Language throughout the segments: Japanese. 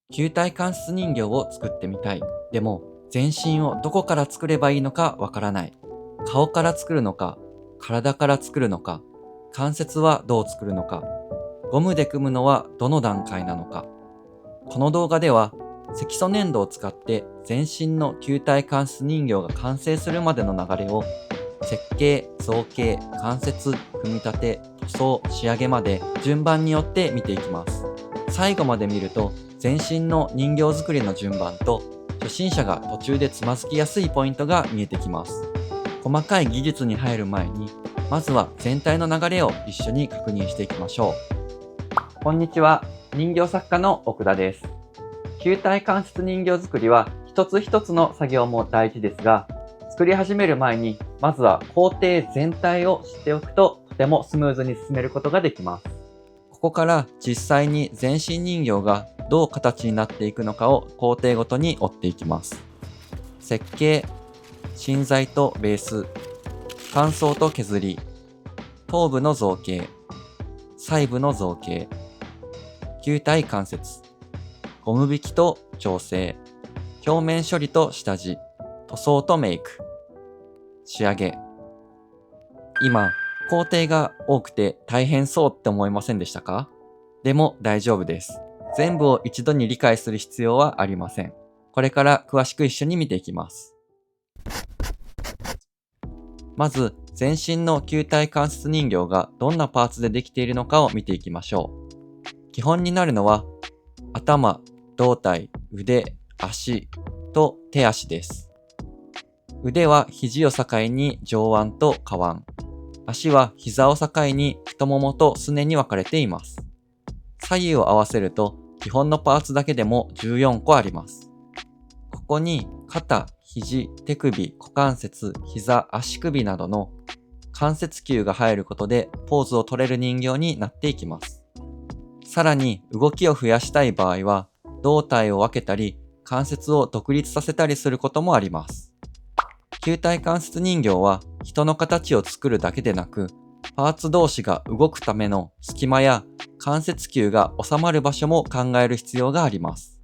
球体関節人形を作ってみたい。でも、全身をどこから作ればいいのかわからない。顔から作るのか、体から作るのか、関節はどう作るのか、ゴムで組むのはどの段階なのか。この動画では、積素粘土を使って全身の球体関節人形が完成するまでの流れを、設計、造形、関節、組み立て、塗装、仕上げまで順番によって見ていきます。最後まで見ると、全身の人形作りの順番と、初心者が途中でつまずきやすいポイントが見えてきます。細かい技術に入る前に、まずは全体の流れを一緒に確認していきましょう。こんにちは、人形作家の奥田です。球体関節人形作りは一つ一つの作業も大事ですが、作り始める前にまずは工程全体を知っておくととてもスムーズに進めることができます。ここから実際に全身人形がどう形になっていくのかを工程ごとに追っていきます。設計、芯材とベース、乾燥と削り、頭部の造形、細部の造形、球体関節、ゴム引きと調整、表面処理と下地、塗装とメイク、仕上げ。今、工程が多くて大変そうって思いませんでしたか？でも大丈夫です。全部を一度に理解する必要はありません。これから詳しく一緒に見ていきます。まず、全身の球体関節人形がどんなパーツでできているのかを見ていきましょう。基本になるのは、頭、胴体、腕、足と手足です。腕は肘を境に上腕と下腕。足は膝を境に太ももとすねに分かれています。左右を合わせると基本のパーツだけでも14個あります。ここに肩、肘、手首、股関節、膝、足首などの関節球が入ることでポーズを取れる人形になっていきます。さらに動きを増やしたい場合は胴体を分けたり関節を独立させたりすることもあります。球体関節人形は人の形を作るだけでなく、パーツ同士が動くための隙間や関節球が収まる場所も考える必要があります。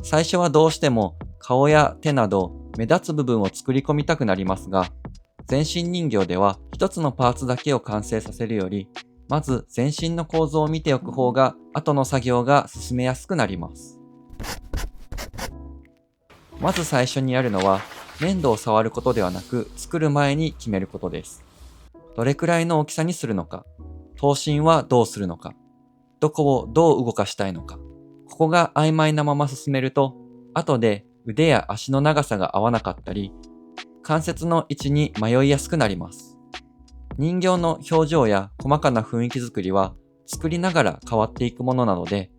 最初はどうしても顔や手など目立つ部分を作り込みたくなりますが、全身人形では一つのパーツだけを完成させるより、まず全身の構造を見ておく方が後の作業が進めやすくなります。まず最初にやるのは、粘土を触ることではなく作る前に決めることです。どれくらいの大きさにするのか、刀身はどうするのか、どこをどう動かしたいのか、ここが曖昧なまま進めると、後で腕や足の長さが合わなかったり、関節の位置に迷いやすくなります。人形の表情や細かな雰囲気作りは作りながら変わっていくものなので、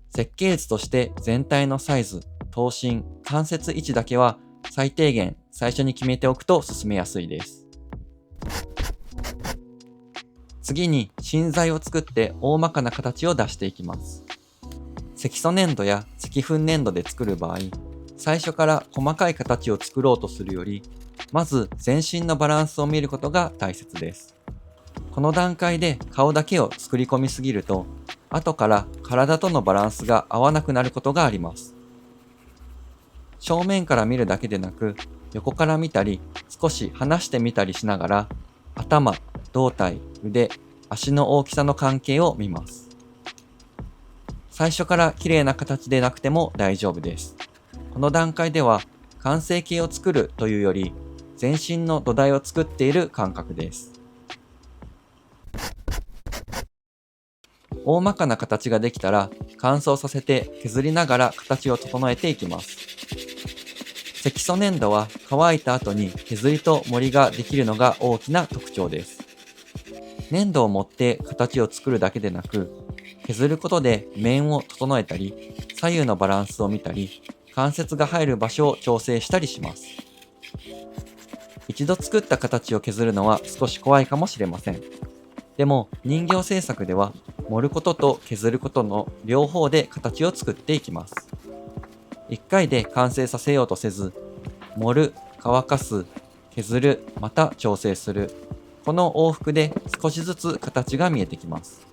設計図として全体のサイズ、刀身、関節位置だけは最低限最初に決めておくと進めやすいです。次に芯材を作って大まかな形を出していきます。積素粘土や積粉粘土で作る場合、最初から細かい形を作ろうとするより、まず全身のバランスを見ることが大切です。この段階で顔だけを作り込みすぎると、後から体とのバランスが合わなくなることがあります。正面から見るだけでなく、横から見たり、少し離してみたりしながら、頭、胴体、腕、足の大きさの関係を見ます。最初から綺麗な形でなくても大丈夫です。この段階では、完成形を作るというより、全身の土台を作っている感覚です。大まかな形ができたら、乾燥させて削りながら形を整えていきます。積素粘土は乾いた後に削りと盛りができるのが大きな特徴です。粘土を持って形を作るだけでなく、削ることで面を整えたり、左右のバランスを見たり、関節が入る場所を調整したりします。一度作った形を削るのは少し怖いかもしれません。でも人形制作では盛ることと削ることの両方で形を作っていきます。一回で完成させようとせず、盛る、乾かす、削る、また調整する。この往復で少しずつ形が見えてきます。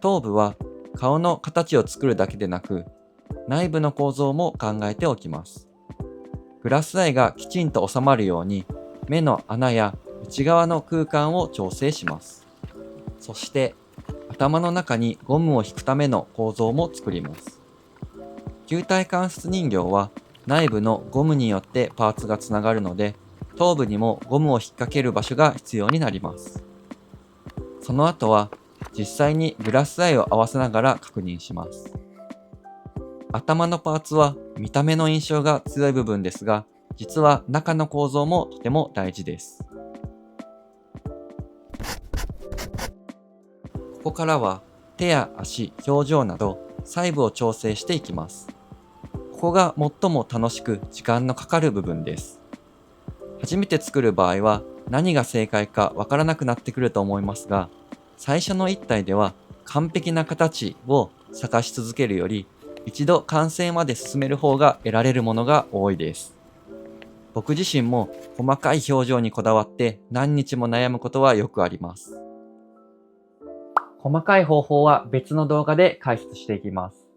頭部は顔の形を作るだけでなく、内部の構造も考えておきます。グラスアイがきちんと収まるように、目の穴や内側の空間を調整します。そして、頭の中にゴムを引くための構造も作ります。球体関節人形は内部のゴムによってパーツがつながるので、頭部にもゴムを引っ掛ける場所が必要になります。その後は実際にグラスアイを合わせながら確認します。頭のパーツは見た目の印象が強い部分ですが、実は中の構造もとても大事です。ここからは手や足、表情など細部を調整していきます。ここが最も楽しく時間のかかる部分です。初めて作る場合は何が正解かわからなくなってくると思いますが、最初の一体では完璧な形を探し続けるより、一度完成まで進める方が得られるものが多いです。僕自身も細かい表情にこだわって何日も悩むことはよくあります。細かい方法は別の動画で解説していきます。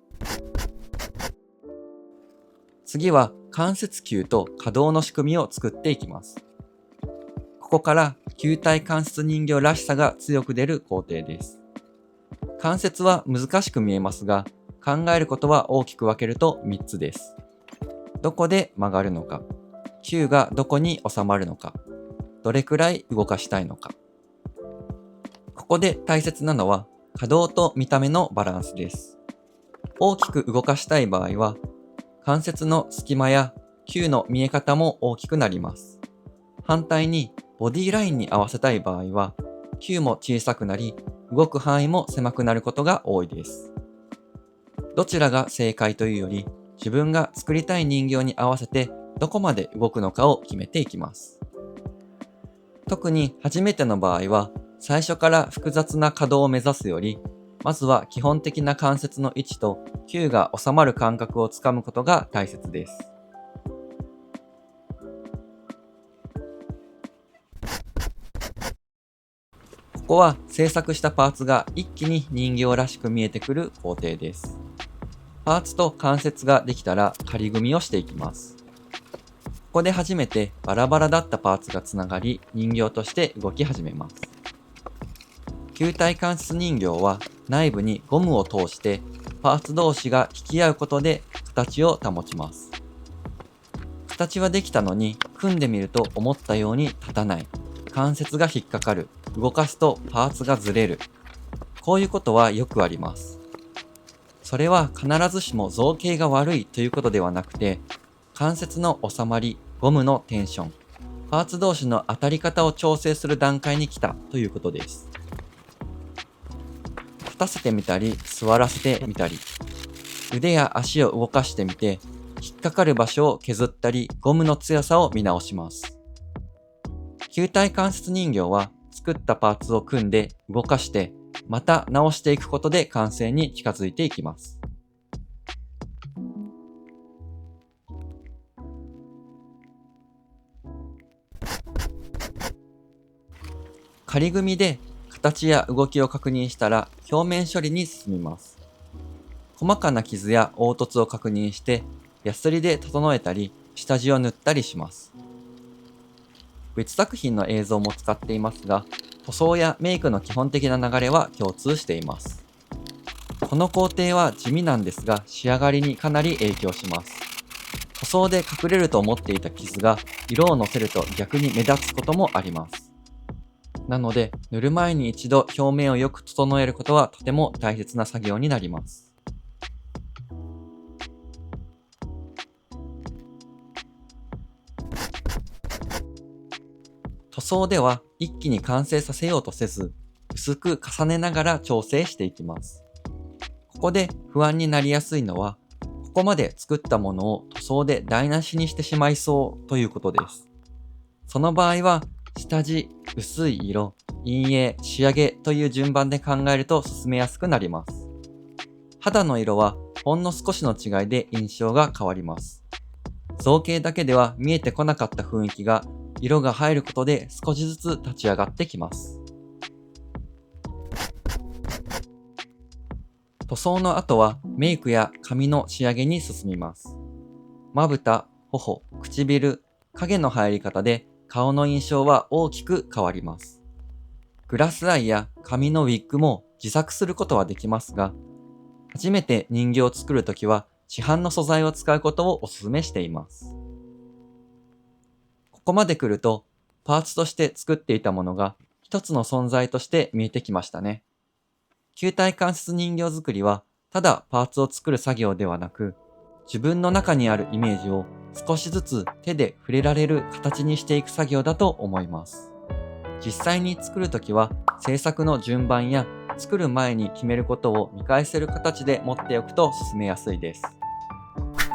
次は関節球と可動の仕組みを作っていきます。ここから球体関節人形らしさが強く出る工程です。関節は難しく見えますが、考えることは大きく分けると3つです。どこで曲がるのか、球がどこに収まるのか、どれくらい動かしたいのか。ここで大切なのは可動と見た目のバランスです。大きく動かしたい場合は、関節の隙間や球の見え方も大きくなります。反対にボディラインに合わせたい場合は、球も小さくなり、動く範囲も狭くなることが多いです。どちらが正解というより、自分が作りたい人形に合わせてどこまで動くのかを決めていきます。特に初めての場合は、最初から複雑な可動を目指すより、まずは基本的な関節の位置と球が収まる感覚をつかむことが大切です。ここは製作したパーツが一気に人形らしく見えてくる工程です。パーツと関節ができたら仮組みをしていきます。ここで初めてバラバラだったパーツがつながり、人形として動き始めます。球体関節人形は内部にゴムを通してパーツ同士が引き合うことで形を保ちます。形はできたのに組んでみると思ったように立たない。関節が引っかかる。動かすとパーツがずれる。こういうことはよくあります。それは必ずしも造形が悪いということではなくて、関節の収まり、ゴムのテンション、パーツ同士の当たり方を調整する段階に来たということです。立たせてみたり、座らせてみたり、腕や足を動かしてみて、引っかかる場所を削ったり、ゴムの強さを見直します。球体関節人形は作ったパーツを組んで動かして、また直していくことで完成に近づいていきます。仮組みで形や動きを確認したら表面処理に進みます。細かな傷や凹凸を確認して、ヤスリで整えたり、下地を塗ったりします。別作品の映像も使っていますが、塗装やメイクの基本的な流れは共通しています。この工程は地味なんですが、仕上がりにかなり影響します。塗装で隠れると思っていた傷が色をのせると逆に目立つこともあります。なので、塗る前に一度表面をよく整えることはとても大切な作業になります。塗装では一気に完成させようとせず、薄く重ねながら調整していきます。ここで不安になりやすいのは、ここまで作ったものを塗装で台無しにしてしまいそうということです。その場合は、下地、薄い色、陰影、仕上げという順番で考えると進めやすくなります。肌の色はほんの少しの違いで印象が変わります。造形だけでは見えてこなかった雰囲気が色が入ることで少しずつ立ち上がってきます。塗装の後はメイクや髪の仕上げに進みます。まぶた、頬、唇、影の入り方で顔の印象は大きく変わります。グラスアイや髪のウィッグも自作することはできますが、初めて人形を作るときは市販の素材を使うことをお勧めしています。ここまで来ると、パーツとして作っていたものが一つの存在として見えてきましたね。球体関節人形作りは、ただパーツを作る作業ではなく、自分の中にあるイメージを少しずつ手で触れられる形にしていく作業だと思います。実際に作るときは、制作の順番や作る前に決めることを見返せる形で持っておくと進めやすいです。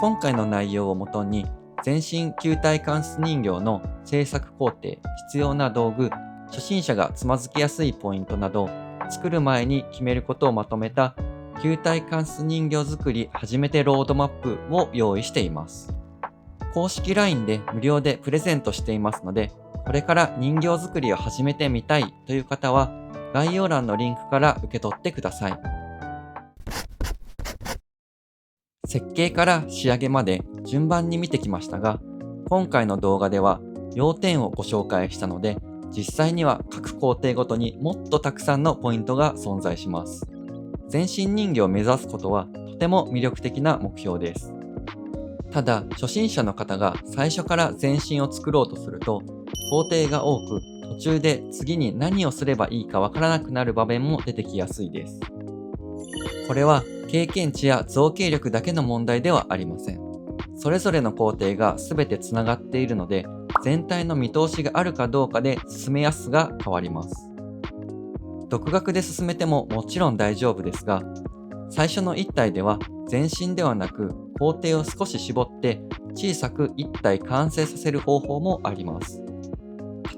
今回の内容をもとに、全身球体関節人形の制作工程、必要な道具、初心者がつまずきやすいポイントなど、作る前に決めることをまとめた球体関節人形作り初めてロードマップを用意しています。公式 LINE で無料でプレゼントしていますので、これから人形作りを始めてみたいという方は、概要欄のリンクから受け取ってください。設計から仕上げまで順番に見てきましたが、今回の動画では要点をご紹介したので、実際には各工程ごとにもっとたくさんのポイントが存在します。全身人形を目指すことはとても魅力的な目標です。ただ、初心者の方が最初から全身を作ろうとすると、工程が多く、途中で次に何をすればいいかわからなくなる場面も出てきやすいです。これは経験値や造形力だけの問題ではありません。それぞれの工程が全てつながっているので、全体の見通しがあるかどうかで進めやすさが変わります。独学で進めてももちろん大丈夫ですが、最初の1体では全身ではなく工程を少し絞って小さく1体完成させる方法もあります。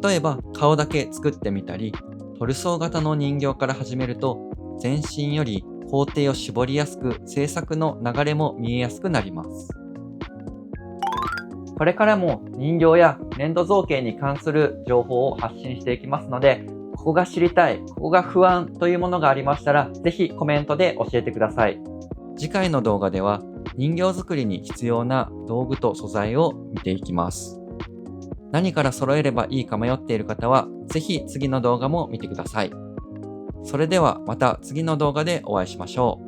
例えば顔だけ作ってみたり、トルソー型の人形から始めると全身より工程を絞りやすく制作の流れも見えやすくなります。これからも人形や粘土造形に関する情報を発信していきますので、ここが知りたい、ここが不安というものがありましたら、ぜひコメントで教えてください。次回の動画では人形作りに必要な道具と素材を見ていきます。何から揃えればいいか迷っている方は、ぜひ次の動画も見てください。それではまた次の動画でお会いしましょう。